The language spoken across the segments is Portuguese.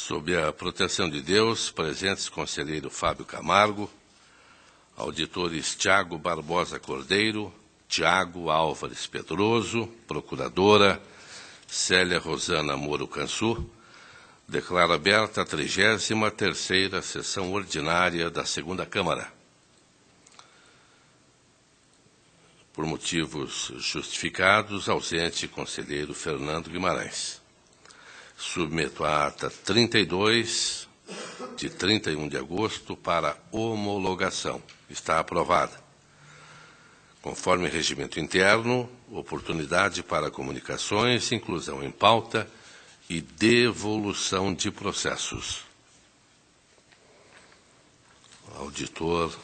Sob a proteção de Deus, presentes conselheiro Fábio Camargo, auditores Tiago Barbosa Cordeiro, Tiago Álvares Pedroso, procuradora Célia Rosana Moro Cansu, declaro aberta a 33ª sessão ordinária da Segunda Câmara. Por motivos justificados, ausente conselheiro Fernando Guimarães. Submeto a ata 32, de 31 de agosto, para homologação. Está aprovada. Conforme regimento interno, oportunidade para comunicações, inclusão em pauta e devolução de processos. Auditor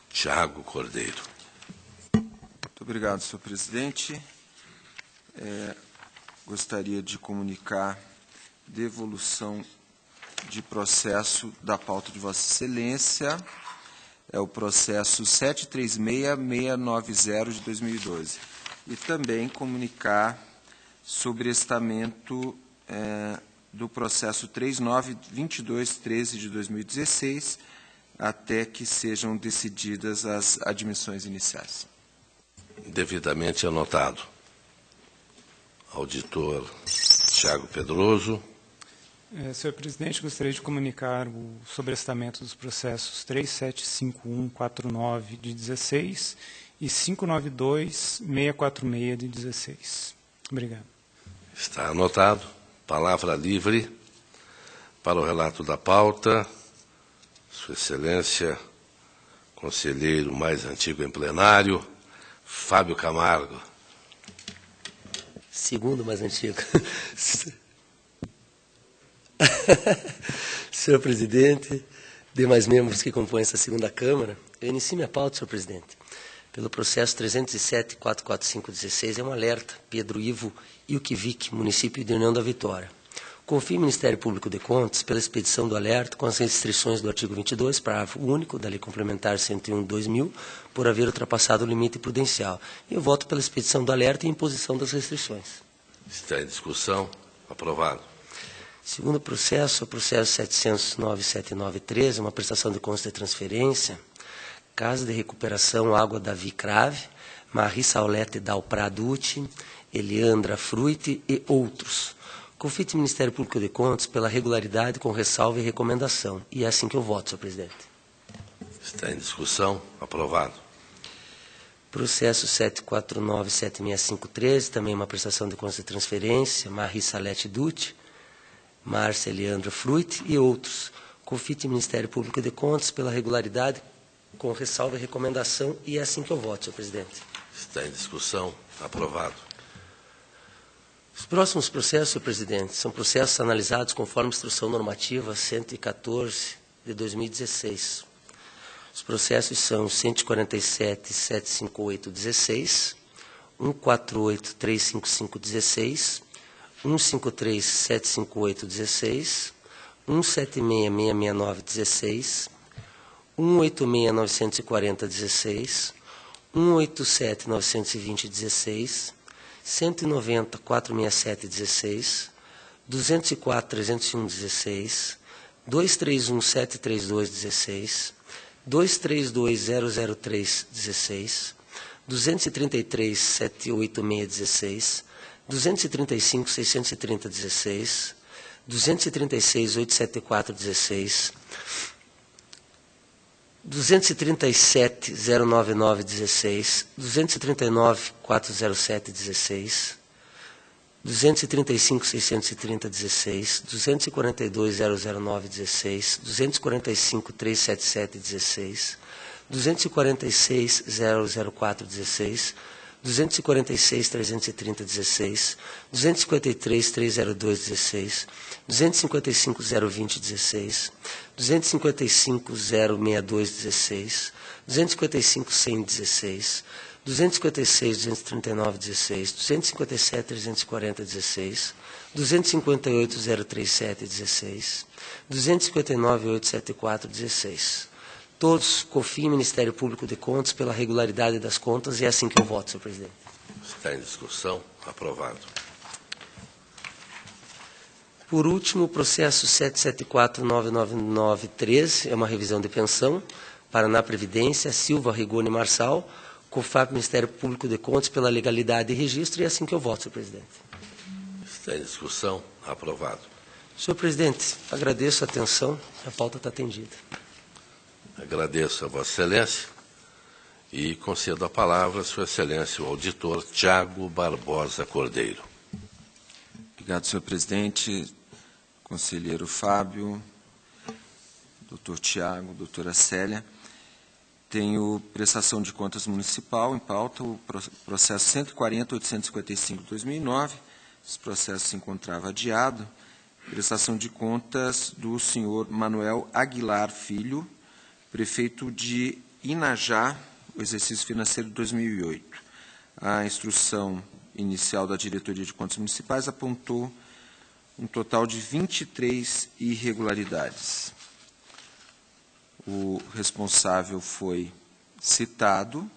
Tiago Cordeiro. Muito obrigado, senhor presidente. Gostaria de comunicar devolução de processo da pauta de Vossa Excelência. É o processo 736-690 de 2012. E também comunicar sobrestamento do processo 392213 de 2016, até que sejam decididas as admissões iniciais. Devidamente anotado. Auditor Tiago Pedroso. Senhor presidente, gostaria de comunicar o sobrestamento dos processos 375149 de 16 e 592646 de 16. Obrigado. Está anotado. Palavra livre para o relato da pauta. Sua Excelência, conselheiro mais antigo em plenário, Fábio Camargo. Segundo mais antigo. Senhor presidente, demais membros que compõem essa segunda Câmara, eu inicio minha pauta, senhor presidente, pelo processo 307.445/16, é um alerta, Pedro Ivo Ilquivic, município de União da Vitória. Confio ao Ministério Público de Contas pela expedição do alerta com as restrições do artigo 22, parágrafo único da Lei Complementar 101/2000, por haver ultrapassado o limite prudencial. Eu voto pela expedição do alerta e imposição das restrições. Está em discussão. Aprovado. Segundo processo, o processo 709.7913, uma prestação de contas de transferência, Casa de Recuperação Água Davi Crave, Marie Saulete Dal Praducci, Eliandra Fruit e outros. Confio ao Ministério Público de Contas pela regularidade com ressalva e recomendação. E é assim que eu voto, senhor presidente. Está em discussão. Aprovado. Processo 749.76513, também uma prestação de contas de transferência, Marie Salete Dutti, Márcia Eliandra Fruit e outros. Confio ao Ministério Público de Contas pela regularidade com ressalva e recomendação. E é assim que eu voto, senhor presidente. Está em discussão. Aprovado. Os próximos processos, senhor presidente, são processos analisados conforme Instrução Normativa 114 de 2016. Os processos são 147.758/16, 148.355/16, 153.758/16, 176.669/16, 186.940/16, 187.920/16, 190.467/16, 204.301/16, 231.732/16, 232.003/16, 233.786/16, 235.630/16, 236.874/16, 237.099/16, 239.407/16, 235.630/16, 242.009/16, 245.377/16, 246.004/16, 246.330/16, 253.302/16, 255.020/16, 255.062/16, 255.100/16, 256.239/16, 257.340/16, 258.037/16, 259.874/16. Todos confiem no Ministério Público de Contas pela regularidade das contas e é assim que eu voto, senhor presidente. Está em discussão. Aprovado. Por último, o processo 7749993 é uma revisão de pensão, Paraná Previdência, Silva, Rigoni Marçal, COFAP, Ministério Público de Contas, pela legalidade e registro, e é assim que eu voto, senhor presidente. Está em discussão. Aprovado. Senhor presidente, agradeço a atenção, a pauta está atendida. Agradeço a Vossa Excelência e concedo a palavra a Sua Excelência, o auditor Tiago Barbosa Cordeiro. Obrigado, senhor presidente, conselheiro Fábio, doutor Tiago, doutora Célia. Tenho prestação de contas municipal em pauta, o processo 140.855/2009. Esse processo se encontrava adiado. Prestação de contas do senhor Manuel Aguilar Filho, prefeito de Inajá, o exercício financeiro de 2008. A instrução inicial da Diretoria de Contas Municipais apontou um total de 23 irregularidades. O responsável foi citado,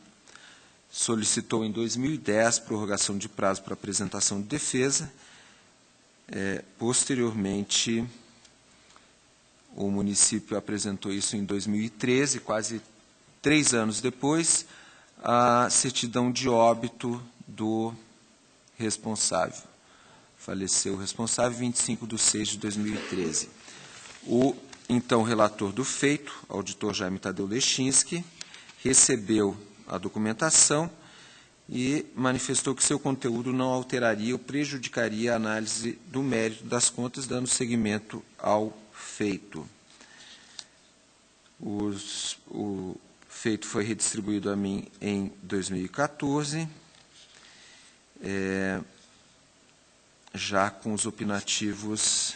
solicitou em 2010 prorrogação de prazo para apresentação de defesa. Posteriormente, o município apresentou isso em 2013, quase 3 anos depois, a certidão de óbito do responsável. Faleceu o responsável em 25/6/2013. O então relator do feito, auditor Jaime Tadeu Lechinski, recebeu a documentação e manifestou que seu conteúdo não alteraria ou prejudicaria a análise do mérito das contas, dando seguimento ao feito. O feito foi redistribuído a mim em 2014, já com os opinativos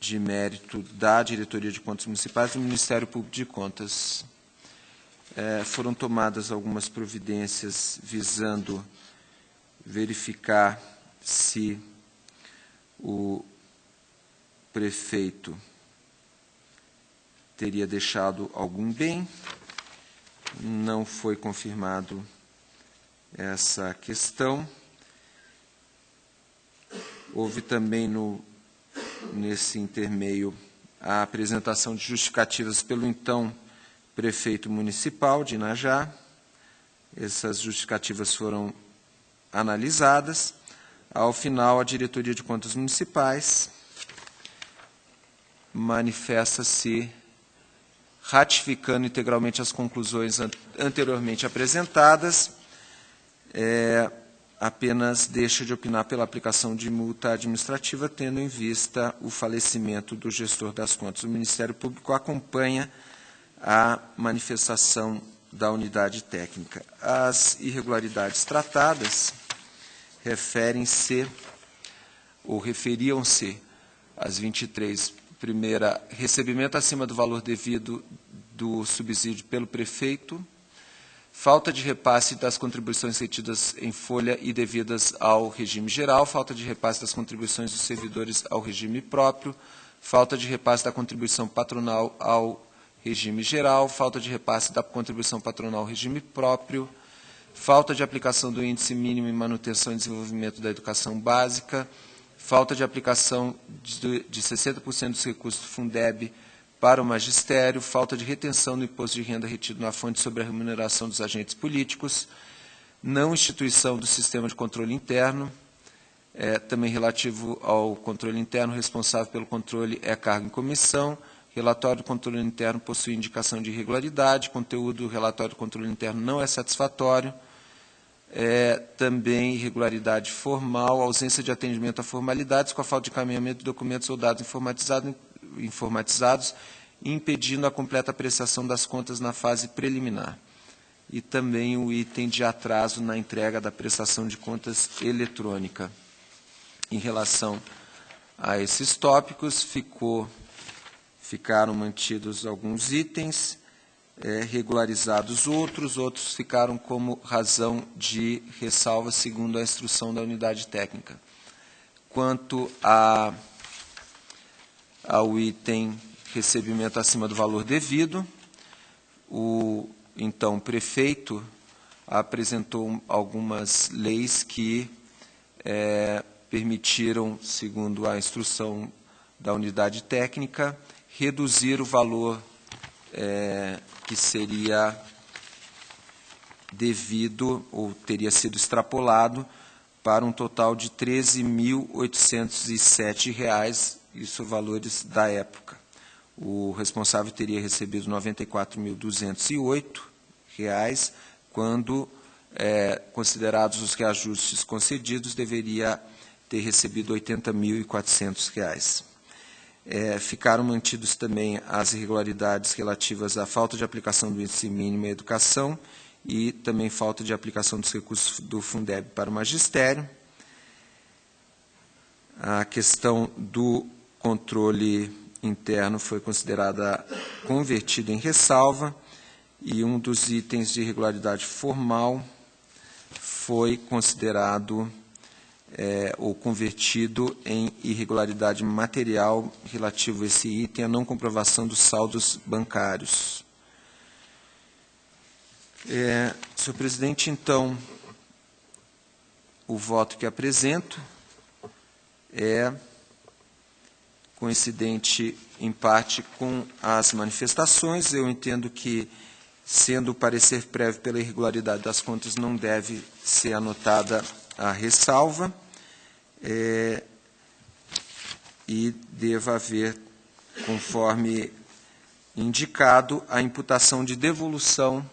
de mérito da Diretoria de Contas Municipais e do Ministério Público de Contas. Foram tomadas algumas providências visando verificar se o prefeito teria deixado algum bem. Não foi confirmado essa questão. Houve também nesse intermeio a apresentação de justificativas pelo então prefeito municipal de Inajá. Essas justificativas foram analisadas. Ao final, a Diretoria de Contas Municipais manifesta-se ratificando integralmente as conclusões anteriormente apresentadas, apenas deixa de opinar pela aplicação de multa administrativa, tendo em vista o falecimento do gestor das contas. O Ministério Público acompanha a manifestação da unidade técnica. As irregularidades tratadas referem-se ou referiam-se às 23. Primeira, recebimento acima do valor devido do subsídio pelo prefeito, falta de repasse das contribuições retidas em folha e devidas ao regime geral, falta de repasse das contribuições dos servidores ao regime próprio, falta de repasse da contribuição patronal ao regime geral, falta de repasse da contribuição patronal ao regime próprio, falta de aplicação do índice mínimo em manutenção e desenvolvimento da educação básica, falta de aplicação de 60% dos recursos do Fundeb para o magistério, falta de retenção do imposto de renda retido na fonte sobre a remuneração dos agentes políticos, não instituição do sistema de controle interno, também relativo ao controle interno, responsável pelo controle é cargo em comissão, relatório do controle interno possui indicação de irregularidade, conteúdo do relatório do controle interno não é satisfatório, também irregularidade formal, ausência de atendimento a formalidades, com a falta de encaminhamento de documentos ou dados informatizados, impedindo a completa apreciação das contas na fase preliminar. E também o item de atraso na entrega da prestação de contas eletrônica. Em relação a esses tópicos, ficaram mantidos alguns itens, regularizados outros ficaram como razão de ressalva segundo a instrução da unidade técnica. Quanto ao item recebimento acima do valor devido, o então prefeito apresentou algumas leis que permitiram, segundo a instrução da unidade técnica, reduzir o valor que seria devido ou teria sido extrapolado para um total de R$ 13.807, isso valores da época. O responsável teria recebido R$ 94.208, quando, considerados os reajustes concedidos, deveria ter recebido R$ 80.400. Ficaram mantidos também as irregularidades relativas à falta de aplicação do índice mínimo em educação e também falta de aplicação dos recursos do Fundeb para o magistério. A questão do controle interno foi considerada convertida em ressalva e um dos itens de irregularidade formal foi considerado ou convertido em irregularidade material relativo a esse item, a não comprovação dos saldos bancários. Senhor presidente, então, o voto que apresento é coincidente, em parte, com as manifestações. Eu entendo que, sendo o parecer prévio pela irregularidade das contas, não deve ser anotada a ressalva, e deva haver, conforme indicado, a imputação de devolução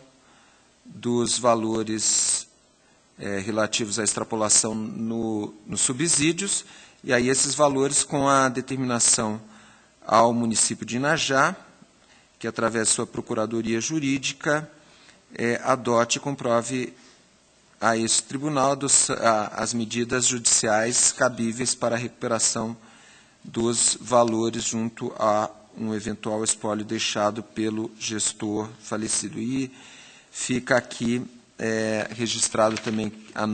dos valores relativos à extrapolação nos subsídios, e aí esses valores com a determinação ao município de Inajá, que através de sua procuradoria jurídica adote e comprove a esse tribunal as medidas judiciais cabíveis para a recuperação dos valores junto a um eventual espólio deixado pelo gestor falecido. E fica aqui registrado também a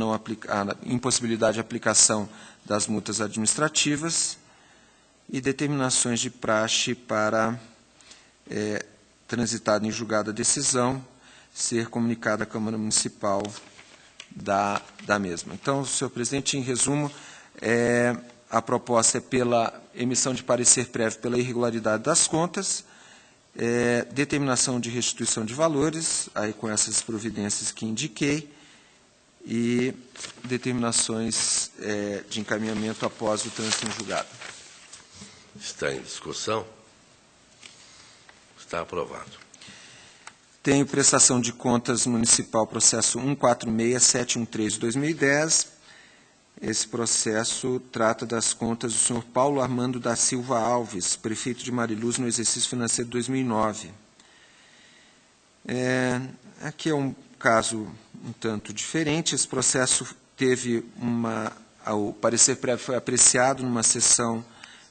impossibilidade de aplicação das multas administrativas e determinações de praxe para, transitada em julgada a decisão, ser comunicada à Câmara Municipal da mesma. Então, senhor presidente, em resumo, a proposta é pela emissão de parecer prévio pela irregularidade das contas, determinação de restituição de valores, aí com essas providências que indiquei, e determinações de encaminhamento após o trânsito em julgado. Está em discussão? Está aprovado. Tenho prestação de contas municipal, processo 146713/2010. Esse processo trata das contas do senhor Paulo Armando da Silva Alves, prefeito de Mariluz, no exercício financeiro de 2009. Aqui é um caso um tanto diferente. Esse processo teve o parecer prévio foi apreciado numa sessão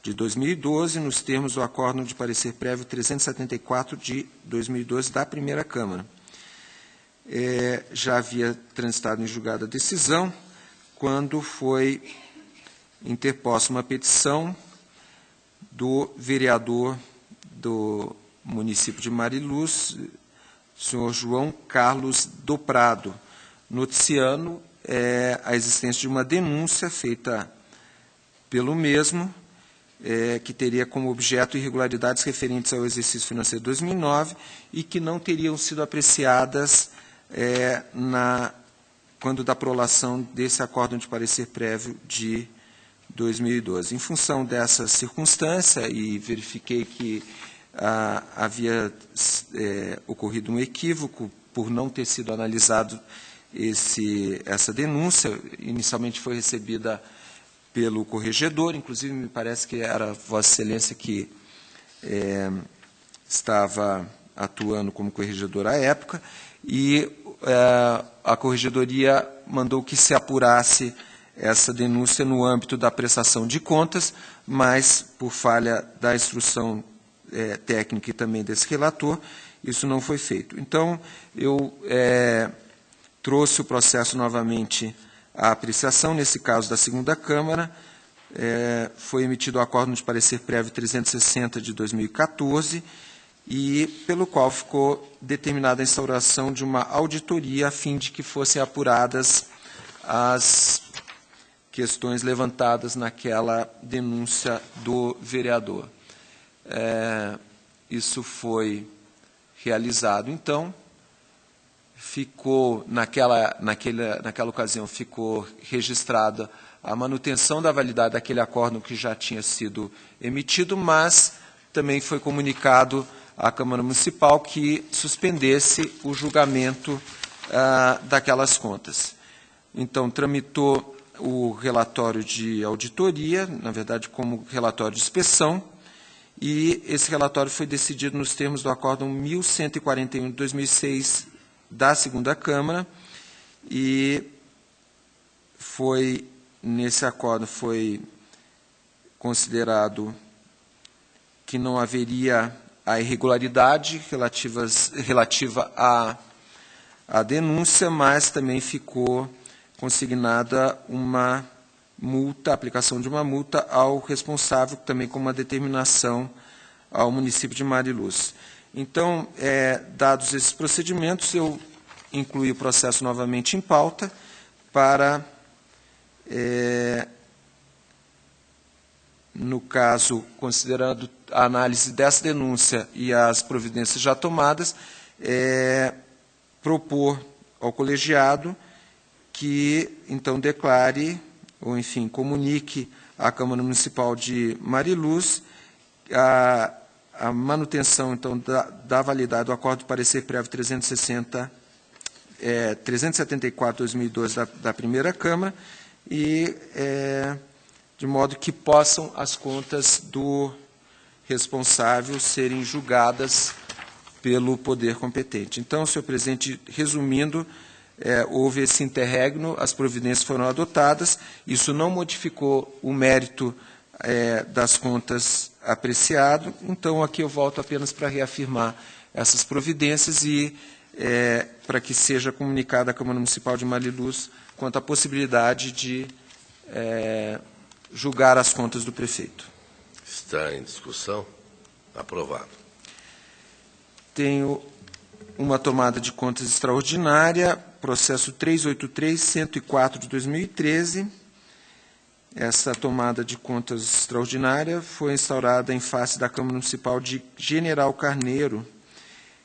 de 2012, nos termos do acórdão de parecer prévio 374 de 2012 da primeira Câmara. Já havia transitado em julgada a decisão, quando foi interposta uma petição do vereador do município de Mariluz, senhor João Carlos do Prado, noticiando a existência de uma denúncia feita pelo mesmo, que teria como objeto irregularidades referentes ao exercício financeiro de 2009 e que não teriam sido apreciadas quando da prolação desse acórdão de parecer prévio de 2012. Em função dessa circunstância, e verifiquei que havia ocorrido um equívoco por não ter sido analisado essa denúncia, inicialmente foi recebida pelo corregedor, inclusive me parece que era Vossa Excelência que estava atuando como corregedor à época, e a corregedoria mandou que se apurasse essa denúncia no âmbito da prestação de contas, mas, por falha da instrução técnica e também desse relator, isso não foi feito. Então, eu trouxe o processo novamente à apreciação, nesse caso da segunda Câmara. Foi emitido o acórdão de parecer prévio 360 de 2014, e pelo qual ficou determinada a instauração de uma auditoria a fim de que fossem apuradas as questões levantadas naquela denúncia do vereador. Isso foi realizado, então, ficou, naquela ocasião, ficou registrada a manutenção da validade daquele acórdão que já tinha sido emitido, mas também foi comunicado à Câmara Municipal que suspendesse o julgamento daquelas contas. Então, tramitou o relatório de auditoria, na verdade, como relatório de inspeção, e esse relatório foi decidido nos termos do acórdão 1141 de 2006 da segunda Câmara, e nesse acórdão foi considerado que não haveria a irregularidade relativa à denúncia, mas também ficou consignada uma multa, a aplicação de uma multa ao responsável, também com uma determinação ao município de Mariluz. Então, dados esses procedimentos, eu incluí o processo novamente em pauta para, no caso, considerando a análise dessa denúncia e as providências já tomadas, propor ao colegiado que, então, declare, ou, enfim, comunique à Câmara Municipal de Mariluz a manutenção, então, da validade do acordo de parecer prévio 374/2012 da primeira Câmara, e de modo que possam as contas do responsável serem julgadas pelo poder competente. Então, senhor presidente, resumindo, houve esse interregno, as providências foram adotadas, isso não modificou o mérito das contas apreciado, então aqui eu volto apenas para reafirmar essas providências e para que seja comunicada à Câmara Municipal de Mariluz quanto à possibilidade de julgar as contas do prefeito. Está em discussão? Aprovado. Tenho uma tomada de contas extraordinária, processo 383-104 de 2013. Essa tomada de contas extraordinária foi instaurada em face da Câmara Municipal de General Carneiro,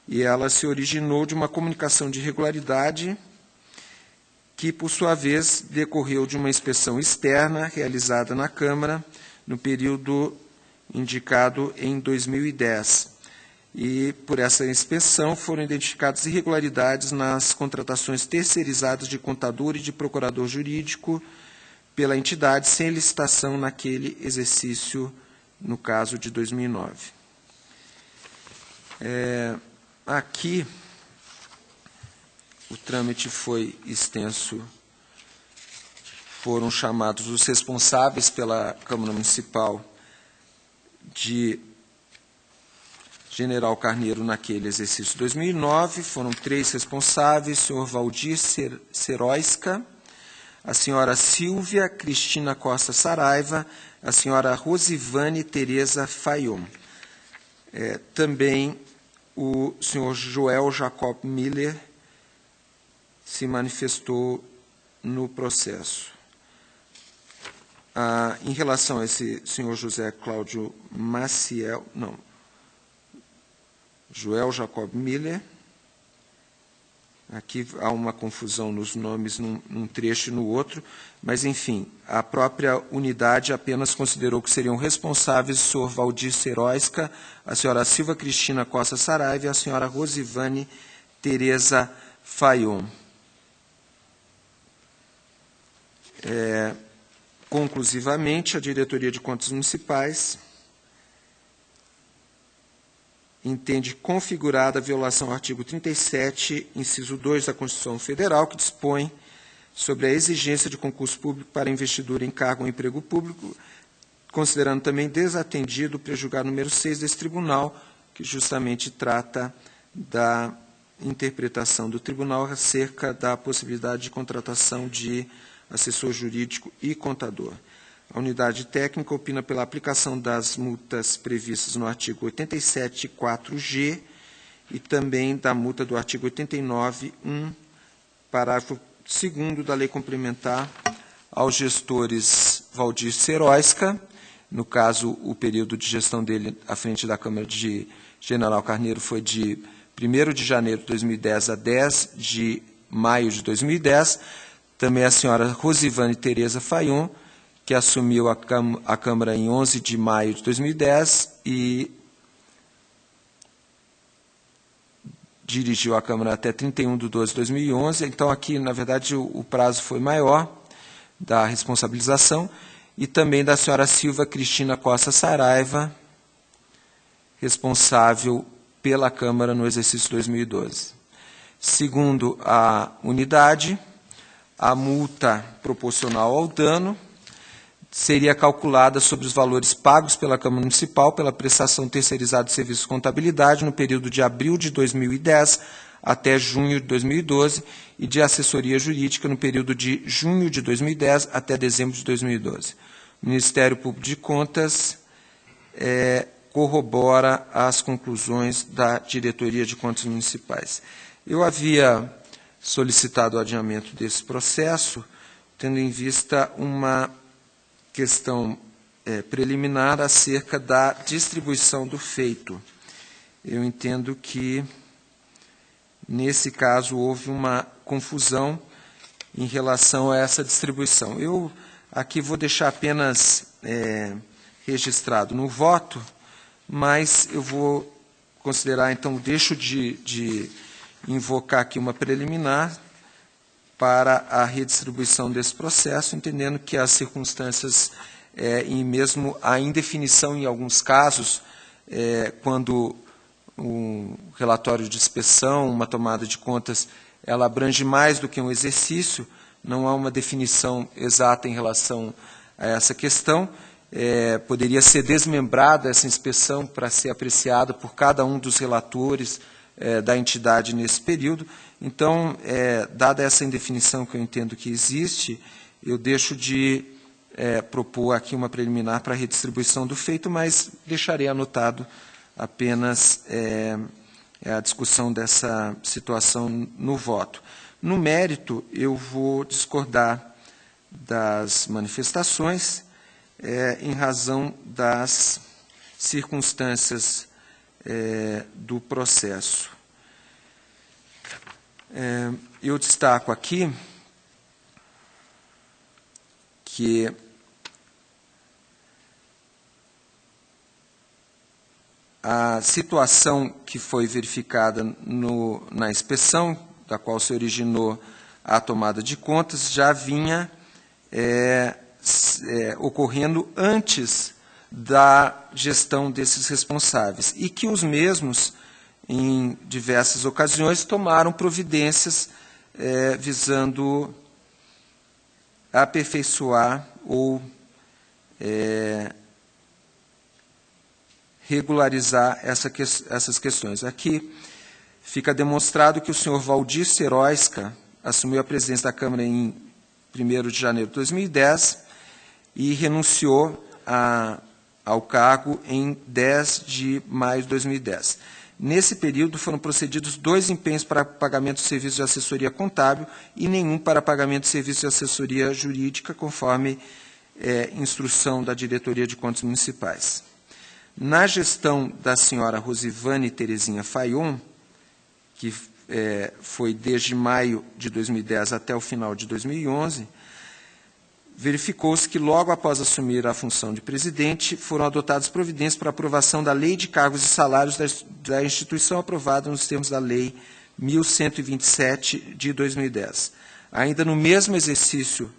e ela se originou de uma comunicação de irregularidade que, por sua vez, decorreu de uma inspeção externa realizada na Câmara no período indicado em 2010. E, por essa inspeção, foram identificadas irregularidades nas contratações terceirizadas de contador e de procurador jurídico pela entidade, sem licitação naquele exercício, no caso de 2009. Aqui, o trâmite foi extenso, foram chamados os responsáveis pela Câmara Municipal de General Carneiro naquele exercício 2009, foram 3 responsáveis, o senhor Valdir Seroisca, a senhora Silvia Cristina Costa Saraiva, a senhora Rosivane Tereza Fayon. Também o senhor Joel Jacob Miller se manifestou no processo. Em relação a esse senhor José Cláudio Maciel, Joel Jacob Miller, aqui há uma confusão nos nomes num trecho e no outro, mas, enfim, a própria unidade apenas considerou que seriam responsáveis o senhor Valdir Seroisca, a senhora Silva Cristina Costa Saraiva e a senhora Rosivane Tereza Fayon. Conclusivamente, a Diretoria de Contas Municipais entende configurada a violação ao artigo 37, inciso 2 da Constituição Federal, que dispõe sobre a exigência de concurso público para investidura em cargo ou emprego público, considerando também desatendido o prejulgado número 6 desse tribunal, que justamente trata da interpretação do tribunal acerca da possibilidade de contratação de assessor jurídico e contador. A unidade técnica opina pela aplicação das multas previstas no artigo 87.4g e também da multa do artigo 89.1, parágrafo 2º da Lei Complementar aos gestores Valdir Seroisca, no caso, o período de gestão dele à frente da Câmara de General Carneiro foi de 1º de janeiro de 2010 a 10 de maio de 2010, também a senhora Rosivane Tereza Fayon, que assumiu a Câmara em 11 de maio de 2010 e dirigiu a Câmara até 31 de 12 de 2011. Então, aqui, na verdade, o prazo foi maior da responsabilização, e também da senhora Silva Cristina Costa Saraiva, responsável pela Câmara no exercício 2012. Segundo a unidade, a multa proporcional ao dano seria calculada sobre os valores pagos pela Câmara Municipal pela prestação terceirizada de serviços de contabilidade no período de abril de 2010 até junho de 2012 e de assessoria jurídica no período de junho de 2010 até dezembro de 2012. O Ministério Público de Contas corrobora as conclusões da Diretoria de Contas Municipais. Eu havia solicitado o adiamento desse processo, tendo em vista uma questão preliminar acerca da distribuição do feito. Eu entendo que, nesse caso, houve uma confusão em relação a essa distribuição. Eu aqui vou deixar apenas registrado no voto, mas eu vou considerar, então, deixo de invocar aqui uma preliminar para a redistribuição desse processo, entendendo que as circunstâncias e mesmo a indefinição em alguns casos, quando um relatório de inspeção, uma tomada de contas, ela abrange mais do que um exercício, não há uma definição exata em relação a essa questão. Poderia ser desmembrada essa inspeção para ser apreciada por cada um dos relatores da entidade nesse período. Então, dada essa indefinição que eu entendo que existe, eu deixo de propor aqui uma preliminar para a redistribuição do feito, mas deixarei anotado apenas a discussão dessa situação no voto. No mérito, eu vou discordar das manifestações em razão das circunstâncias do processo. Eu destaco aqui que a situação que foi verificada na inspeção, da qual se originou a tomada de contas, já vinha ocorrendo antes da gestão desses responsáveis, e que os mesmos, em diversas ocasiões, tomaram providências visando aperfeiçoar ou regularizar essas questões. Aqui fica demonstrado que o senhor Valdir Seroisca assumiu a presidência da Câmara em 1º de janeiro de 2010 e renunciou ao cargo em 10 de maio de 2010. Nesse período, foram procedidos 2 empenhos para pagamento de serviços de assessoria contábil e nenhum para pagamento de serviços de assessoria jurídica, conforme instrução da Diretoria de Contas Municipais. Na gestão da senhora Rosivane Terezinha Fayon, que foi desde maio de 2010 até o final de 2011, verificou-se que, logo após assumir a função de presidente, foram adotadas providências para aprovação da Lei de Cargos e Salários da instituição, aprovada nos termos da Lei 1127 de 2010. Ainda no mesmo exercício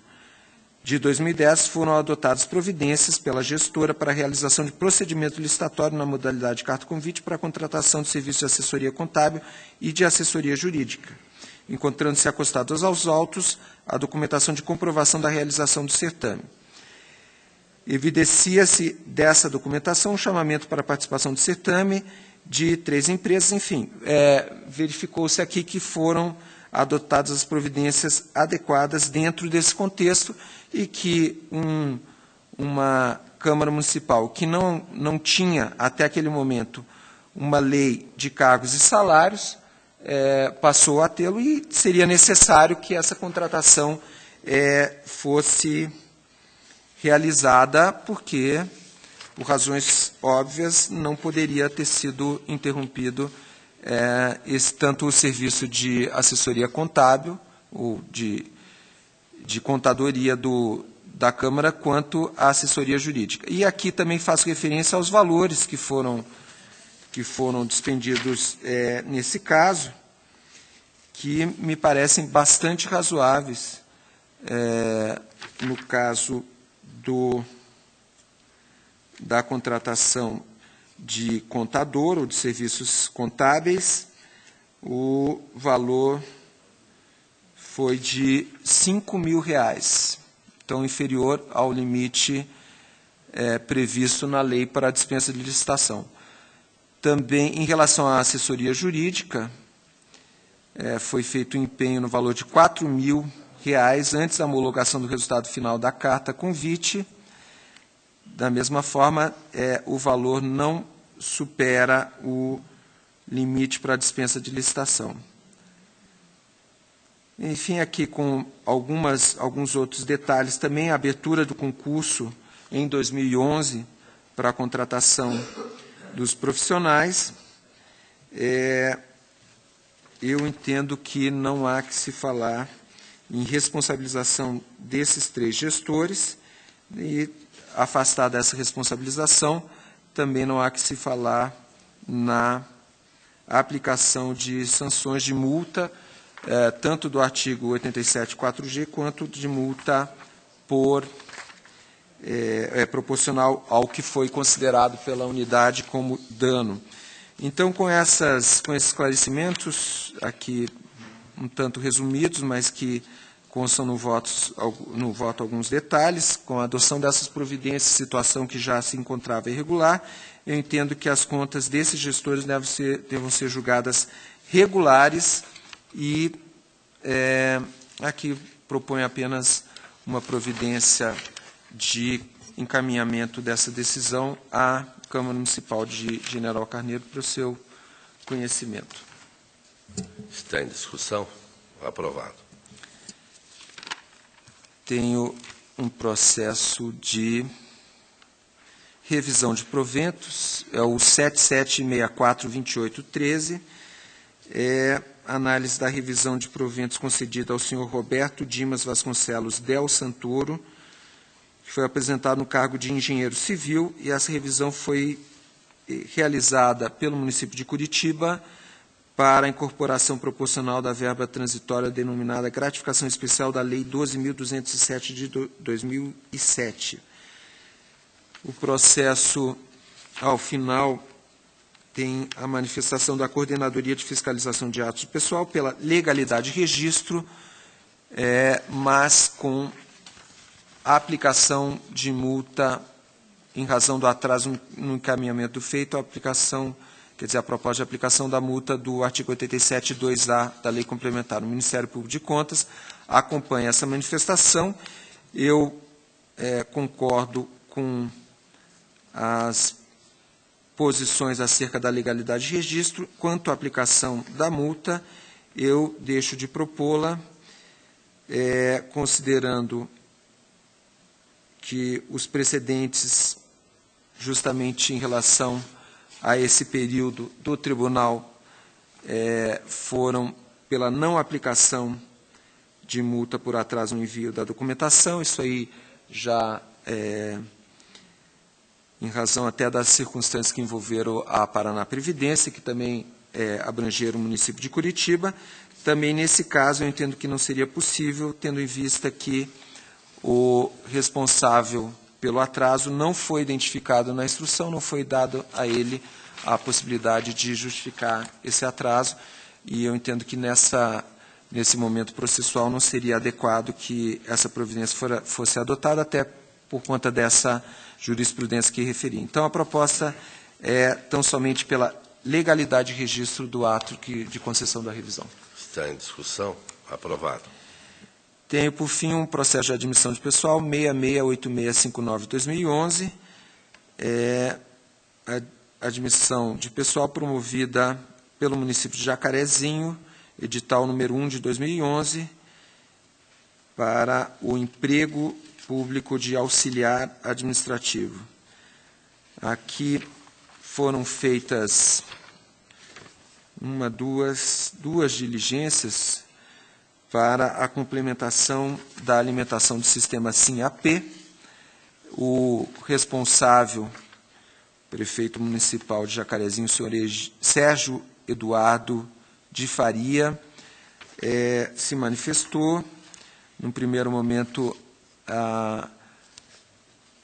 de 2010, foram adotadas providências pela gestora para a realização de procedimento licitatório na modalidade de carta-convite para a contratação de serviços de assessoria contábil e de assessoria jurídica, encontrando-se acostados aos autos a documentação de comprovação da realização do certame. Evidencia-se dessa documentação o chamamento para a participação do certame de 3 empresas, enfim, verificou-se aqui que foram adotadas as providências adequadas dentro desse contexto e que uma Câmara Municipal que não tinha, até aquele momento, uma lei de cargos e salários, passou a tê-lo, e seria necessário que essa contratação fosse realizada, porque, por razões óbvias, não poderia ter sido interrompido tanto o serviço de assessoria contábil, ou de contadoria da Câmara, quanto a assessoria jurídica. E aqui também faço referência aos valores que foram despendidos nesse caso, que me parecem bastante razoáveis, no caso da contratação de contador ou de serviços contábeis. O valor foi de R$ 5.000, então inferior ao limite previsto na lei para a dispensa de licitação. Também, em relação à assessoria jurídica, foi feito um empenho no valor de R$ 4.000 antes da homologação do resultado final da carta convite. Da mesma forma, o valor não supera o limite para a dispensa de licitação. Enfim, aqui com alguns outros detalhes também, a abertura do concurso em 2011 para a contratação dos profissionais. Eu entendo que não há que se falar em responsabilização desses 3 gestores, e, afastada essa responsabilização, também não há que se falar na aplicação de sanções de multa, tanto do artigo 87.4G, quanto de multa proporcional ao que foi considerado pela unidade como dano. Então, com esses esclarecimentos, aqui um tanto resumidos, mas que constam no voto alguns detalhes, com a adoção dessas providências, situação que já se encontrava irregular, eu entendo que as contas desses gestores devam ser julgadas regulares e aqui proponho apenas uma providência de encaminhamento dessa decisão à Câmara Municipal de General Carneiro para o seu conhecimento. Está em discussão? Aprovado. Tenho um processo de revisão de proventos, é o 77642813, análise da revisão de proventos concedida ao senhor Roberto Dimas Vasconcelos Del Santoro, que foi apresentado no cargo de engenheiro civil, e essa revisão foi realizada pelo município de Curitiba para a incorporação proporcional da verba transitória denominada gratificação especial da Lei 12.207 de 2007. O processo, ao final, tem a manifestação da Coordenadoria de Fiscalização de Atos do Pessoal pela legalidade de registro, mas com a aplicação de multa em razão do atraso no encaminhamento feito, a proposta de aplicação da multa do artigo 87.2A da Lei Complementar. O Ministério Público de Contas acompanha essa manifestação. Eu concordo com as posições acerca da legalidade de registro. Quanto à aplicação da multa, eu deixo de propô-la, considerando que os precedentes, justamente em relação a esse período do tribunal, foram pela não aplicação de multa por atraso no envio da documentação. Isso aí já em razão até das circunstâncias que envolveram a Paraná Previdência, que também abrangeram o município de Curitiba. Também, nesse caso, eu entendo que não seria possível, tendo em vista que o responsável pelo atraso não foi identificado na instrução, não foi dado a ele a possibilidade de justificar esse atraso, e eu entendo que nesse momento processual não seria adequado que essa providência fosse adotada, até por conta dessa jurisprudência que referi. Então, a proposta é tão somente pela legalidade de registro do ato de concessão da revisão. Está em discussão? Aprovado. Tenho, por fim, um processo de admissão de pessoal 668659-2011, a admissão de pessoal promovida pelo município de Jacarezinho, edital número 1 de 2011, para o emprego público de auxiliar administrativo. Aqui foram feitas duas diligências para a complementação da alimentação do sistema SIM-AP. O responsável, prefeito municipal de Jacarezinho, o senhor Sérgio Eduardo de Faria, se manifestou. Num primeiro momento,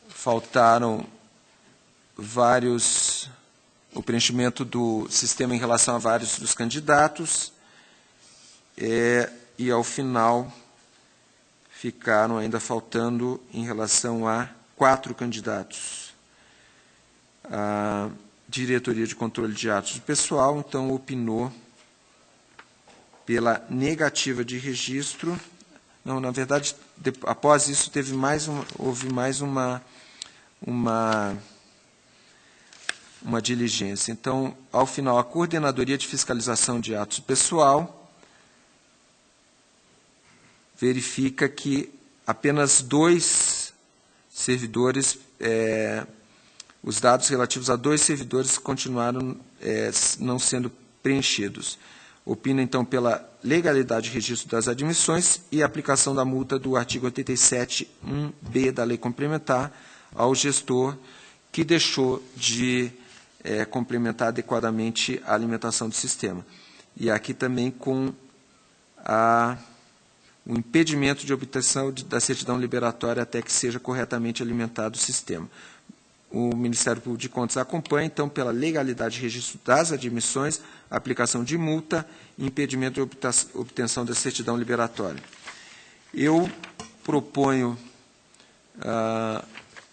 faltaram o preenchimento do sistema em relação a vários dos candidatos, e, ao final, ficaram ainda faltando em relação a 4 candidatos. A Diretoria de Controle de Atos do Pessoal, então, opinou pela negativa de registro. Não, na verdade, após isso, houve mais uma diligência. Então, ao final, a Coordenadoria de Fiscalização de Atos do Pessoal verifica que apenas 2 servidores, os dados relativos a 2 servidores continuaram não sendo preenchidos. Opina, então, pela legalidade de registro das admissões e aplicação da multa do artigo 87.1b da Lei Complementar ao gestor que deixou de complementar adequadamente a alimentação do sistema. E aqui também com o impedimento de obtenção da certidão liberatória até que seja corretamente alimentado o sistema. O Ministério Público de Contas acompanha, então, pela legalidade de registro das admissões, aplicação de multa e impedimento de obtenção da certidão liberatória. Eu proponho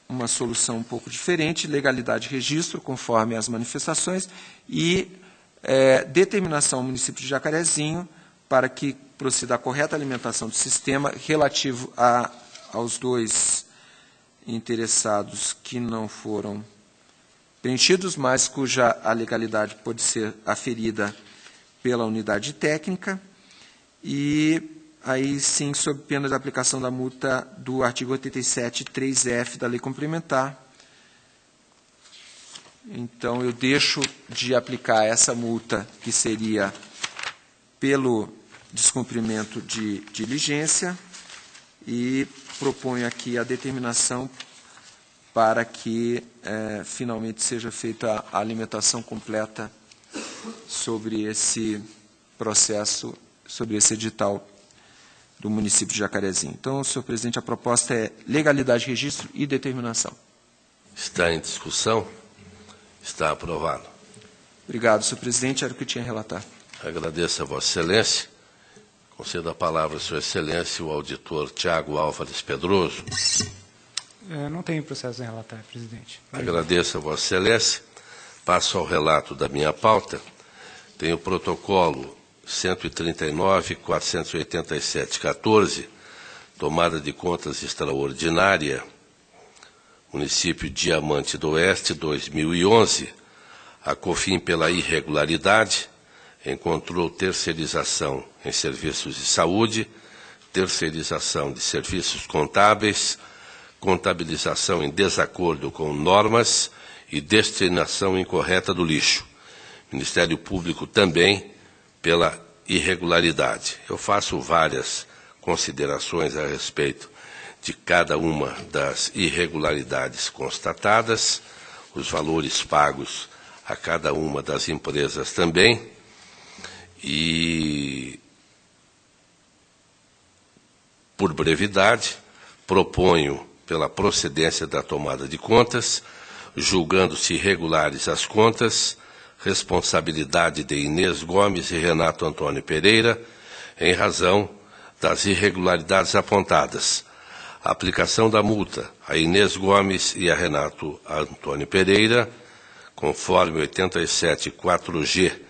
uma solução um pouco diferente, legalidade de registro, conforme as manifestações, e determinação ao município de Jacarezinho para que proceda a correta alimentação do sistema relativo aos 2 interessados que não foram preenchidos, mas cuja a legalidade pode ser aferida pela unidade técnica, e aí sim, sob pena de aplicação da multa do artigo 87.3f da Lei Complementar. Então, eu deixo de aplicar essa multa, que seria pelo descumprimento de diligência, e proponho aqui a determinação para que finalmente seja feita a alimentação completa sobre esse processo, sobre esse edital do município de Jacarezinho. Então, senhor presidente, a proposta é legalidade de registro e determinação. Está em discussão? Está aprovado. Obrigado, senhor presidente. Era o que eu tinha a relatar. Agradeço a Vossa Excelência. Concedo a palavra à Sua Excelência, o auditor Tiago Álvares Pedroso. Não tenho processo em relatar, presidente. Agradeço a Vossa Excelência. Passo ao relato da minha pauta. Tem o protocolo 139.487.14, tomada de contas extraordinária, município Diamante do Oeste, 2011. A COFIN, pela irregularidade, encontrou terceirização em serviços de saúde, terceirização de serviços contábeis, contabilização em desacordo com normas e destinação incorreta do lixo. Ministério Público também pela irregularidade. Eu faço várias considerações a respeito de cada uma das irregularidades constatadas, os valores pagos a cada uma das empresas também, e, por brevidade, proponho pela procedência da tomada de contas, julgando-se irregulares as contas, responsabilidade de Inês Gomes e Renato Antônio Pereira, em razão das irregularidades apontadas. A aplicação da multa a Inês Gomes e a Renato Antônio Pereira, conforme 87.4G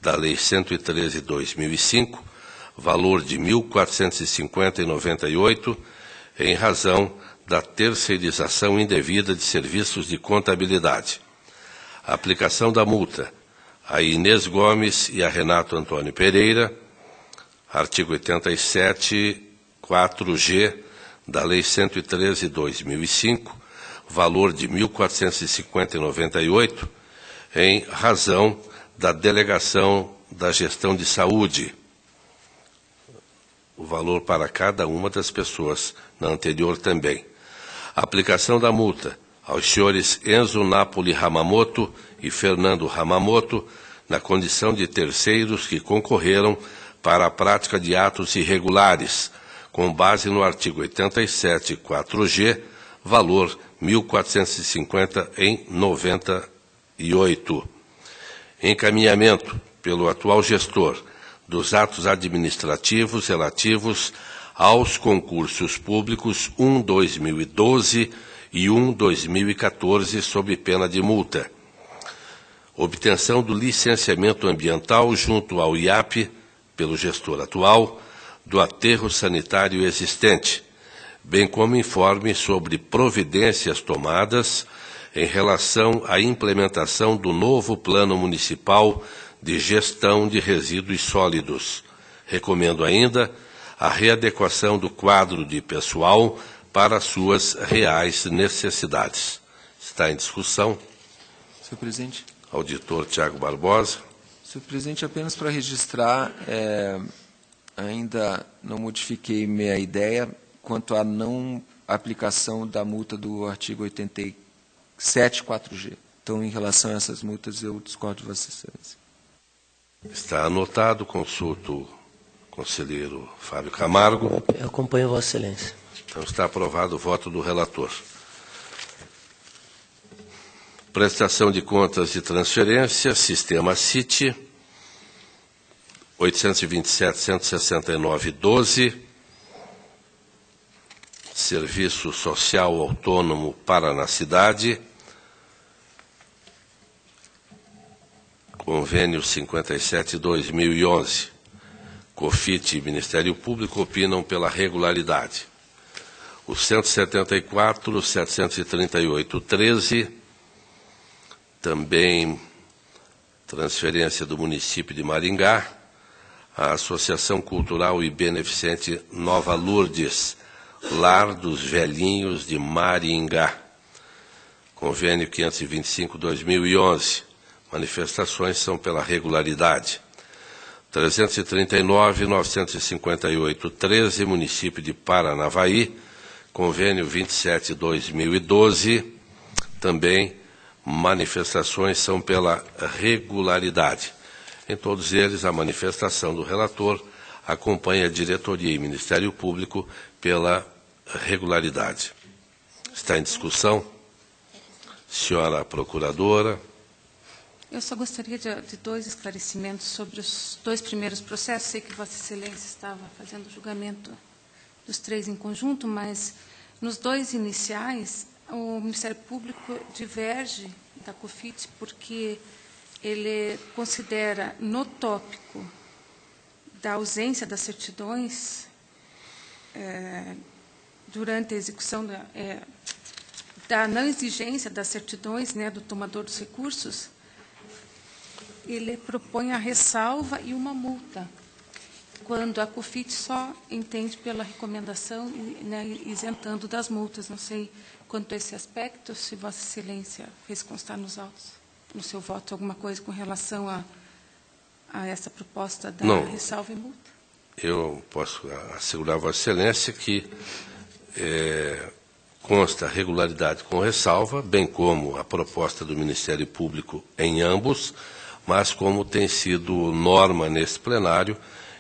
da Lei 113/2005, valor de R$ 1.450,98, em razão da terceirização indevida de serviços de contabilidade. A aplicação da multa a Inês Gomes e a Renato Antônio Pereira, artigo 87, 4G da Lei 113/2005, valor de R$ 1.450,98, em razão da delegação da gestão de saúde, o valor para cada uma das pessoas na anterior também. A aplicação da multa aos senhores Enzo Napoli Hamamoto e Fernando Hamamoto, na condição de terceiros que concorreram para a prática de atos irregulares, com base no artigo 87, 4G, valor R$ 1.450,98. Encaminhamento pelo atual gestor dos atos administrativos relativos aos concursos públicos 1/2012 e 1/2014, sob pena de multa. Obtenção do licenciamento ambiental junto ao IAP, pelo gestor atual, do aterro sanitário existente, bem como informe sobre providências tomadas em relação à implementação do novo Plano Municipal de Gestão de Resíduos Sólidos. Recomendo ainda a readequação do quadro de pessoal para suas reais necessidades. Está em discussão. Senhor presidente. Auditor Tiago Barbosa. Senhor presidente, apenas para registrar, ainda não modifiquei minha ideia quanto à não aplicação da multa do artigo 87, 4G. Então, em relação a essas multas, eu discordo de Vossa Excelência. Está anotado, consulto o conselheiro Fábio Camargo. Eu acompanho Vossa Excelência. Então está aprovado o voto do relator. Prestação de contas de transferência, Sistema CIT, 827.169,12, Serviço Social Autônomo Paranacidade, Convênio 57/2011. COFIT e Ministério Público opinam pela regularidade. O 174.738,13, também transferência do município de Maringá, a Associação Cultural e Beneficente Nova Lourdes, Lar dos Velhinhos de Maringá. Convênio 525/2011. Manifestações são pela regularidade. 339.958,13, município de Paranavaí, convênio 27/2012, também manifestações são pela regularidade. Em todos eles, a manifestação do relator acompanha a diretoria e Ministério Público pela regularidade. Está em discussão? Senhora Procuradora. Eu só gostaria de dois esclarecimentos sobre os dois primeiros processos. Sei que Vossa Excelência estava fazendo o julgamento dos três em conjunto, mas nos dois iniciais, o Ministério Público diverge da COFIT porque ele considera, no tópico da ausência das certidões, durante a execução da não exigência das certidões, do tomador dos recursos, ele propõe a ressalva e uma multa, quando a COFIT só entende pela recomendação, isentando das multas. Não sei quanto a esse aspecto, se Vossa Excelência fez constar nos autos, no seu voto, alguma coisa com relação a essa proposta da ressalva e multa. Eu posso assegurar a Vossa Excelência que consta regularidade com ressalva, bem como a proposta do Ministério Público em ambos, mas como tem sido norma nesse plenário,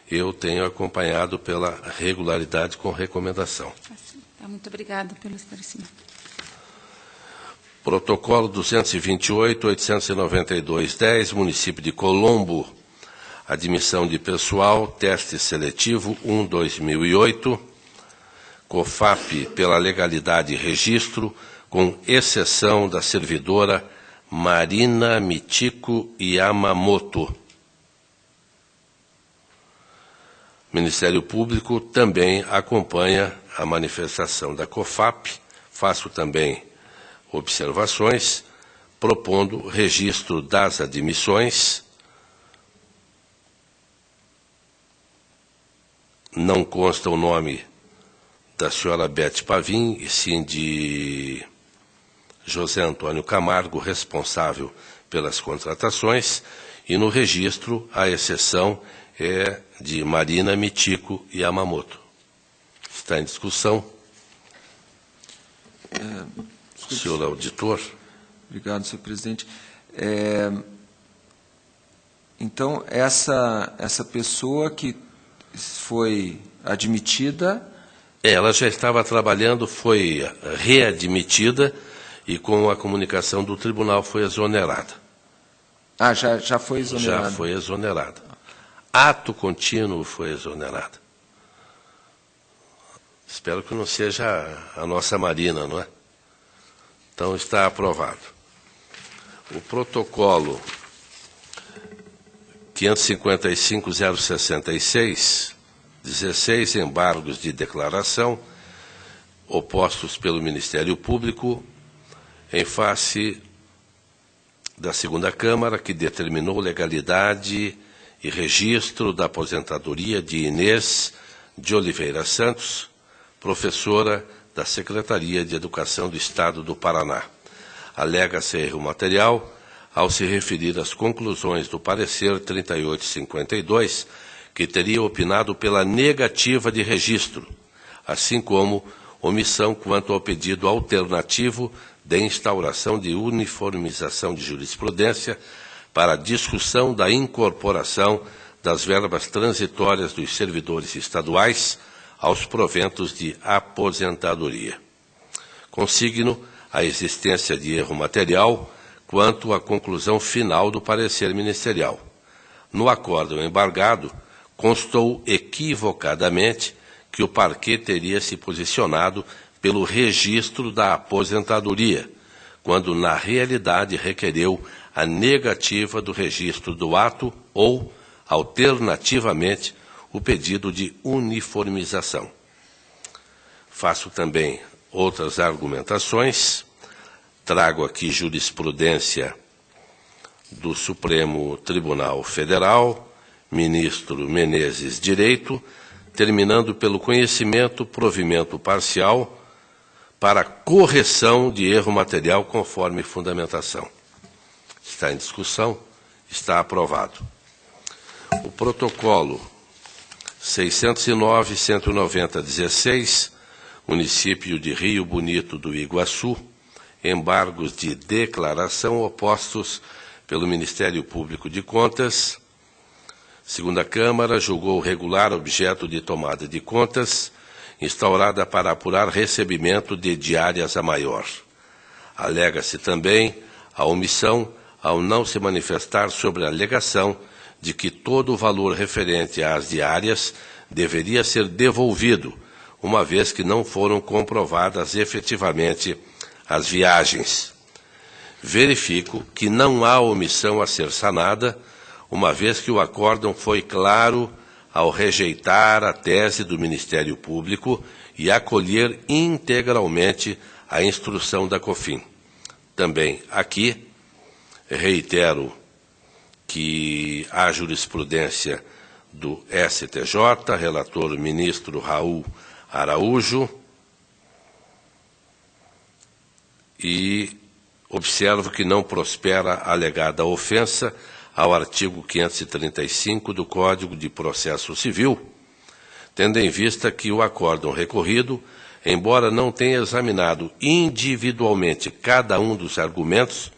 eu tenho acompanhado pela regularidade com recomendação. Muito obrigada pelo esclarecimento. Protocolo 228.892.10, município de Colombo, admissão de pessoal, teste seletivo 1/2008, COFAP pela legalidade e registro, com exceção da servidora Marina Michiko Yamamoto. Ministério Público também acompanha a manifestação da COFAP, faço também observações, propondo registro das admissões. Não consta o nome da senhora Beth Pavim, e sim de José Antônio Camargo, responsável pelas contratações, e no registro a exceção é de Marina Michiko Yamamoto. Está em discussão. Senhor auditor. Obrigado, senhor presidente. Então, essa pessoa que foi admitida... Ela já estava trabalhando, foi readmitida e com a comunicação do tribunal foi exonerada. Ah, já foi exonerada. Já foi exonerada. Ato contínuo foi exonerada. Espero que não seja a nossa Marina, não é? Então está aprovado. O protocolo 555.066, 16 embargos de declaração opostos pelo Ministério Público em face da segunda Câmara, que determinou legalidade e registro da aposentadoria de Inês de Oliveira Santos, professora da Secretaria de Educação do Estado do Paraná. Alega-se erro material ao se referir às conclusões do parecer 3852, que teria opinado pela negativa de registro, assim como omissão quanto ao pedido alternativo de instauração de uniformização de jurisprudência para a discussão da incorporação das verbas transitórias dos servidores estaduais aos proventos de aposentadoria. Consigno a existência de erro material quanto à conclusão final do parecer ministerial. No acórdão embargado, constou equivocadamente que o parquê teria se posicionado pelo registro da aposentadoria, quando na realidade requereu a negativa do registro do ato ou, alternativamente, o pedido de uniformização. Faço também outras argumentações. Trago aqui jurisprudência do Supremo Tribunal Federal, ministro Menezes Direito, terminando pelo conhecimento, provimento parcial para correção de erro material conforme fundamentação. Está em discussão, está aprovado. O protocolo 609.190.16, município de Rio Bonito do Iguaçu, embargos de declaração opostos pelo Ministério Público de Contas. Segunda Câmara julgou regular objeto de tomada de contas, instaurada para apurar recebimento de diárias a maior. Alega-se também a omissão ao não se manifestar sobre a alegação de que todo o valor referente às diárias deveria ser devolvido, uma vez que não foram comprovadas efetivamente as viagens. Verifico que não há omissão a ser sanada, uma vez que o acórdão foi claro ao rejeitar a tese do Ministério Público e acolher integralmente a instrução da COFIN. Também aqui reitero que a jurisprudência do STJ, relator ministro Raul Araújo, e observo que não prospera a alegada ofensa ao artigo 535 do Código de Processo Civil, tendo em vista que o acórdão recorrido, embora não tenha examinado individualmente cada um dos argumentos,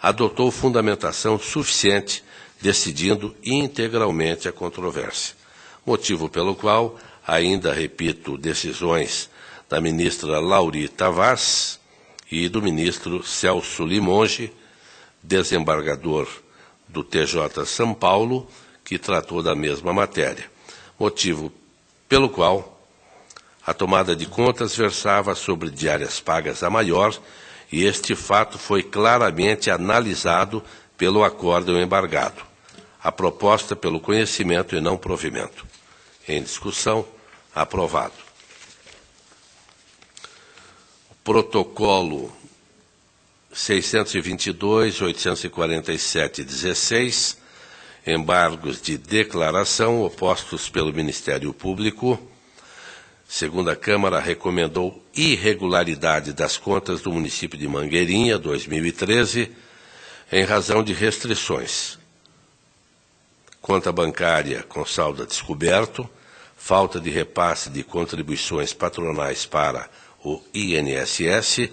adotou fundamentação suficiente, decidindo integralmente a controvérsia. Motivo pelo qual, ainda repito, decisões da ministra Laurita Vaz e do ministro Celso Limonge, desembargador do TJ São Paulo, que tratou da mesma matéria. Motivo pelo qual a tomada de contas versava sobre diárias pagas a maior, e este fato foi claramente analisado pelo acórdão embargado. A proposta pelo conhecimento e não provimento. Em discussão, aprovado. Protocolo 622.847.16, embargos de declaração opostos pelo Ministério Público. Segunda Câmara recomendou irregularidade das contas do município de Mangueirinha, 2013, em razão de restrições. Conta bancária com saldo a descoberto, falta de repasse de contribuições patronais para o INSS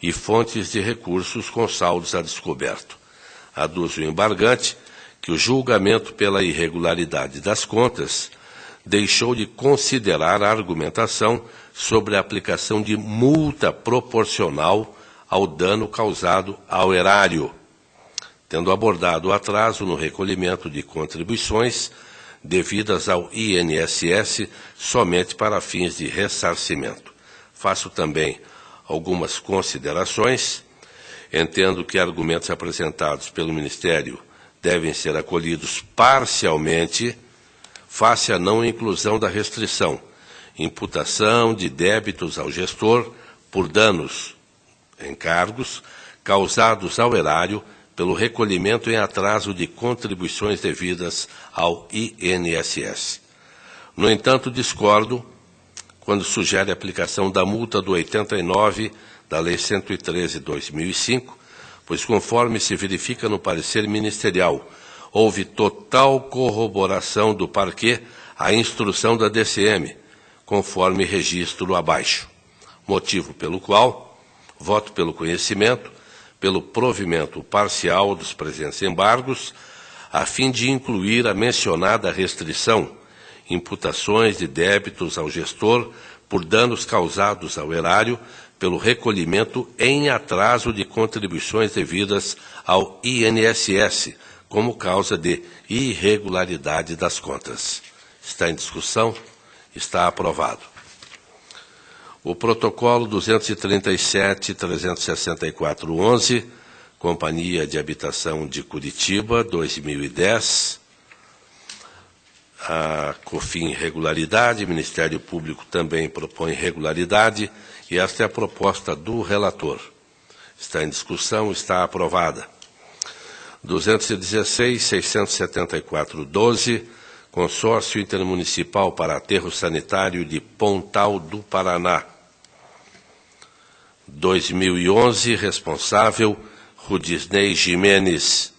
e fontes de recursos com saldos a descoberto. Aduz o embargante que o julgamento pela irregularidade das contas deixou de considerar a argumentação sobre a aplicação de multa proporcional ao dano causado ao erário, tendo abordado o atraso no recolhimento de contribuições devidas ao INSS somente para fins de ressarcimento. Faço também algumas considerações. Entendo que argumentos apresentados pelo Ministério devem ser acolhidos parcialmente, face à não inclusão da restrição, imputação de débitos ao gestor por danos, encargos, causados ao erário pelo recolhimento em atraso de contribuições devidas ao INSS. No entanto, discordo quando sugere a aplicação da multa do 89 da Lei 113/2005, pois, conforme se verifica no parecer ministerial, houve total corroboração do parquê à instrução da DCM, conforme registro abaixo, motivo pelo qual voto pelo conhecimento, pelo provimento parcial dos presentes embargos, a fim de incluir a mencionada restrição, imputações de débitos ao gestor por danos causados ao erário pelo recolhimento em atraso de contribuições devidas ao INSS, como causa de irregularidade das contas. Está em discussão? Está aprovado. O protocolo 237-364-11, Companhia de Habitação de Curitiba, 2010, a COFIN regularidade, Ministério Público também propõe regularidade, e esta é a proposta do relator. Está em discussão, está aprovada. 216-674-12, Consórcio Intermunicipal para Aterro Sanitário de Pontal do Paraná. 2011, responsável, Rudisney Jimenez.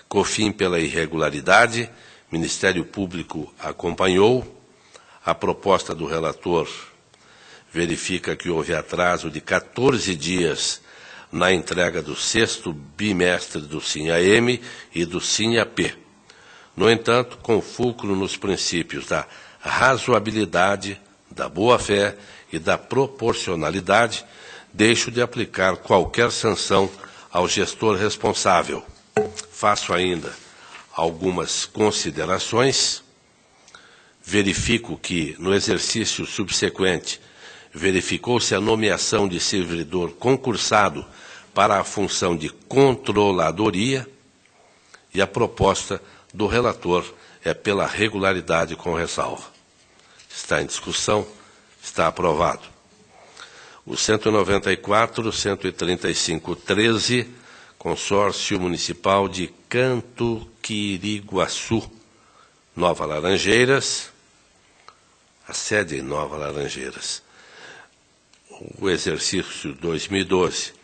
COFIN pela irregularidade, Ministério Público acompanhou. A proposta do relator verifica que houve atraso de 14 dias na entrega do 6º bimestre do SIN-AM e do SIN-AP. No entanto, com fulcro nos princípios da razoabilidade, da boa-fé e da proporcionalidade, deixo de aplicar qualquer sanção ao gestor responsável. Faço ainda algumas considerações. Verifico que, no exercício subsequente, verificou-se a nomeação de servidor concursado para a função de controladoria e a proposta do relator é pela regularidade com ressalva. Está em discussão, está aprovado. O 194, 135-13, Consórcio Municipal de Canto Quiriguaçu, Nova Laranjeiras, a sede em Nova Laranjeiras. O exercício 2012,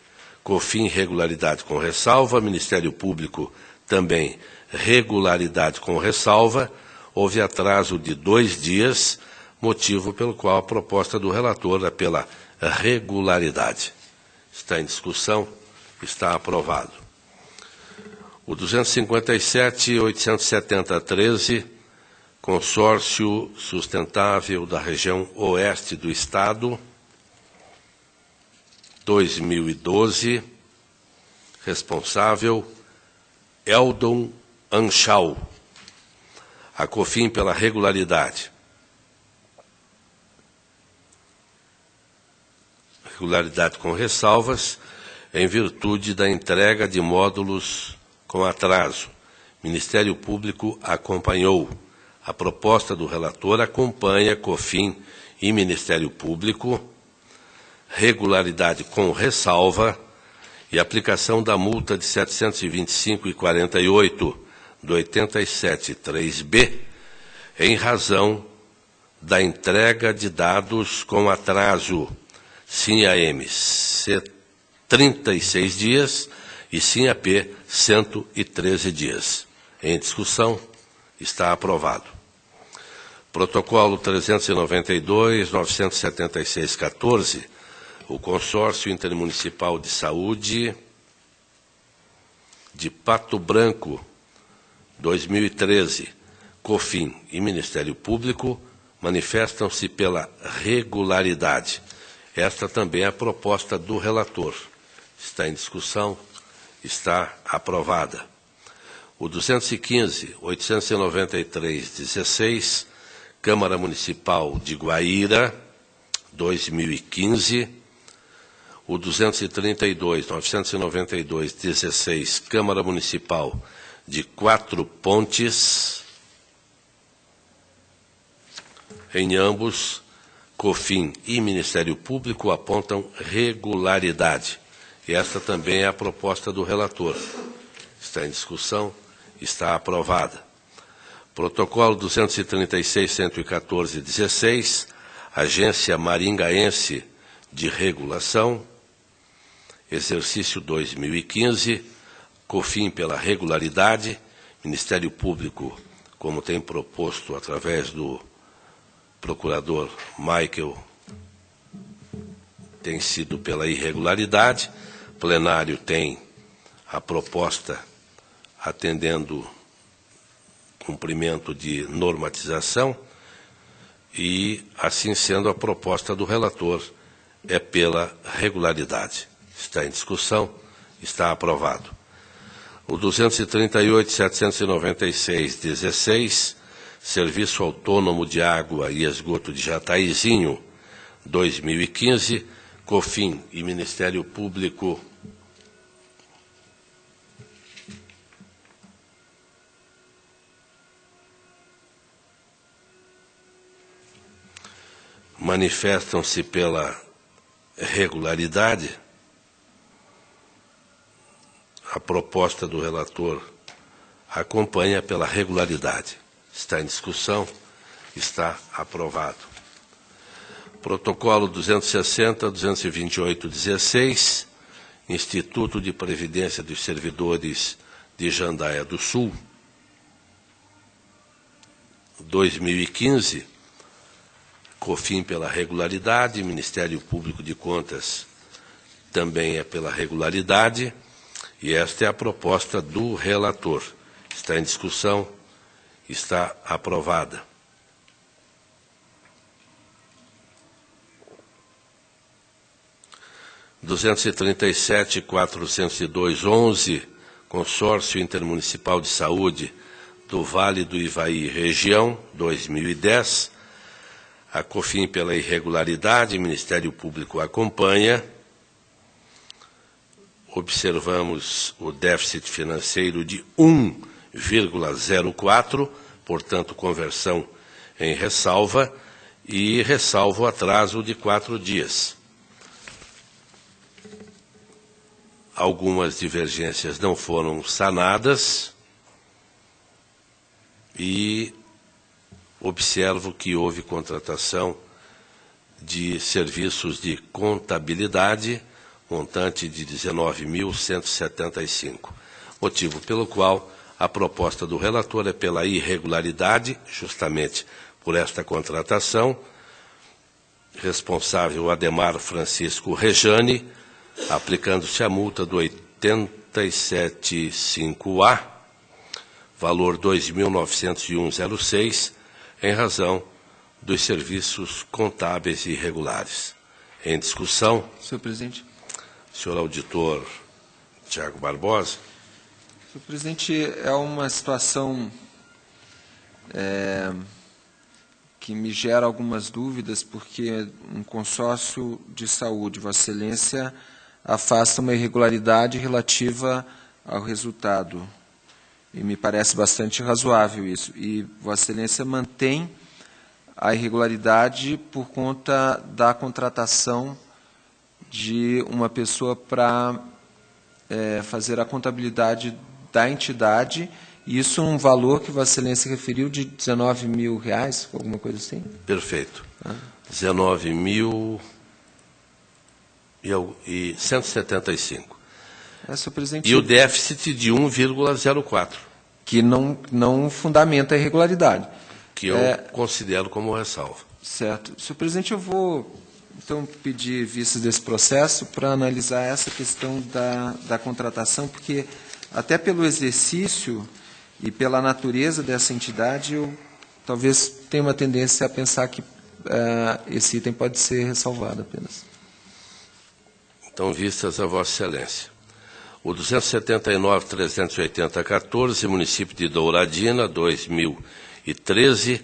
COFIN regularidade com ressalva, Ministério Público também regularidade com ressalva, houve atraso de 2 dias, motivo pelo qual a proposta do relator é pela regularidade. Está em discussão, está aprovado. O 257-870-13, Consórcio Sustentável da Região Oeste do Estado, 2012, responsável, Eldon Anchal. A COFIN pela regularidade. Regularidade com ressalvas, em virtude da entrega de módulos com atraso. Ministério Público acompanhou. A proposta do relator acompanha COFIN e Ministério Público, regularidade com ressalva e aplicação da multa de 725,48 do 87.3b, em razão da entrega de dados com atraso, SIM-AM 36 dias e SIM-AP 113 dias. Em discussão, está aprovado. Protocolo 392-976-14, o Consórcio Intermunicipal de Saúde de Pato Branco, 2013, COFIN e Ministério Público manifestam-se pela regularidade. Esta também é a proposta do relator. Está em discussão, está aprovada. O 215-893-16, Câmara Municipal de Guaíra, 2015. O 232-992-16, Câmara Municipal de Quatro Pontes. Em ambos, COFIN e Ministério Público apontam regularidade. E esta também é a proposta do relator. Está em discussão, está aprovada. Protocolo 236-114-16, Agência Maringaense de Regulação, exercício 2015, COFIN pela regularidade, Ministério Público, como tem proposto através do procurador Michael, tem sido pela irregularidade, plenário tem a proposta atendendo cumprimento de normatização e, assim sendo, a proposta do relator é pela regularidade. Está em discussão, está aprovado. O 238.796-16, Serviço Autônomo de Água e Esgoto de Jataizinho, 2015, COFIN e Ministério Público manifestam-se pela regularidade. A proposta do relator acompanha pela regularidade. Está em discussão, está aprovado. Protocolo 260-228-16, Instituto de Previdência dos Servidores de Jandaia do Sul, 2015, COFIN pela regularidade, Ministério Público de Contas também é pela regularidade, e esta é a proposta do relator. Está em discussão, está aprovada. R$ 237.402.11, Consórcio Intermunicipal de Saúde do Vale do Ivaí, região, 2010. A COFIN pela irregularidade, Ministério Público acompanha. Observamos o déficit financeiro de 1,04, portanto, conversão em ressalva, e ressalva o atraso de 4 dias. Algumas divergências não foram sanadas e observo que houve contratação de serviços de contabilidade, montante de 19.175, motivo pelo qual a proposta do relator é pela irregularidade, justamente por esta contratação, responsável Ademar Francisco Rejane, aplicando-se a multa do 87.5A, valor 2.901,06, em razão dos serviços contábeis irregulares. Em discussão, senhor presidente. Senhor auditor Tiago Barbosa. Senhor presidente, é uma situação que me gera algumas dúvidas, porque um consórcio de saúde, Vossa Excelência, afasta uma irregularidade relativa ao resultado. E me parece bastante razoável isso. E Vossa Excelência mantém a irregularidade por conta da contratação de uma pessoa para fazer a contabilidade da entidade Isso um valor que Vossa Excelência referiu de R$19 mil, alguma coisa assim? Perfeito. 19.175. Senhor presidente, E o déficit de 1,04, que não fundamenta a irregularidade. que eu considero como ressalva. Certo. Senhor presidente, eu vou, então, pedir vistas desse processo para analisar essa questão da contratação, porque, até pelo exercício e pela natureza dessa entidade, eu talvez tenha uma tendência a pensar que esse item pode ser ressalvado apenas. Então, vistas a Vossa Excelência. O 279.380.14, município de Douradina, 2013,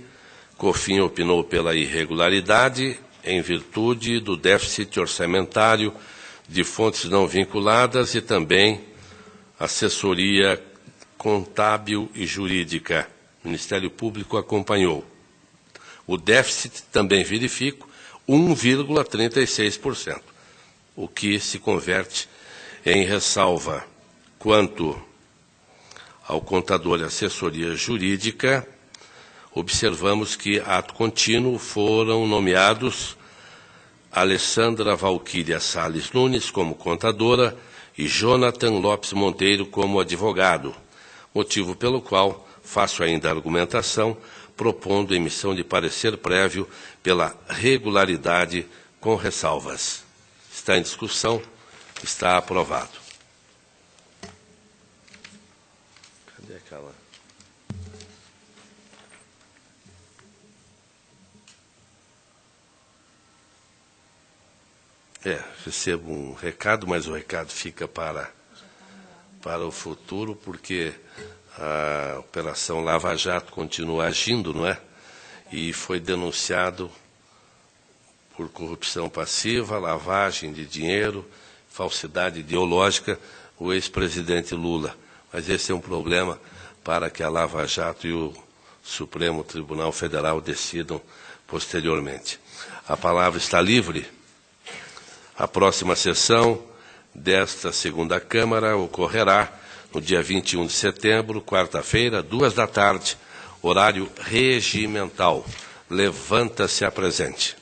COFIN opinou pela irregularidade em virtude do déficit orçamentário de fontes não vinculadas e também assessoria contábil e jurídica. O Ministério Público acompanhou. O déficit, também verifico, 1,36%, o que se converte em ressalva quanto ao contador e assessoria jurídica. Observamos que, ato contínuo, foram nomeados Alessandra Valquíria Salles Nunes como contadora e Jonathan Lopes Monteiro como advogado, motivo pelo qual faço ainda a argumentação, propondo emissão de parecer prévio pela regularidade com ressalvas. Está em discussão, está aprovado. Cadê aquela? Recebo um recado, mas o recado fica para o futuro, porque a Operação Lava Jato continua agindo, não é? E foi denunciado por corrupção passiva, lavagem de dinheiro, falsidade ideológica, o ex-presidente Lula. Mas esse é um problema para que a Lava Jato e o Supremo Tribunal Federal decidam posteriormente. A palavra está livre. A próxima sessão desta segunda Câmara ocorrerá no dia 21 de setembro, quarta-feira, 14h, horário regimental. Levanta-se a presente.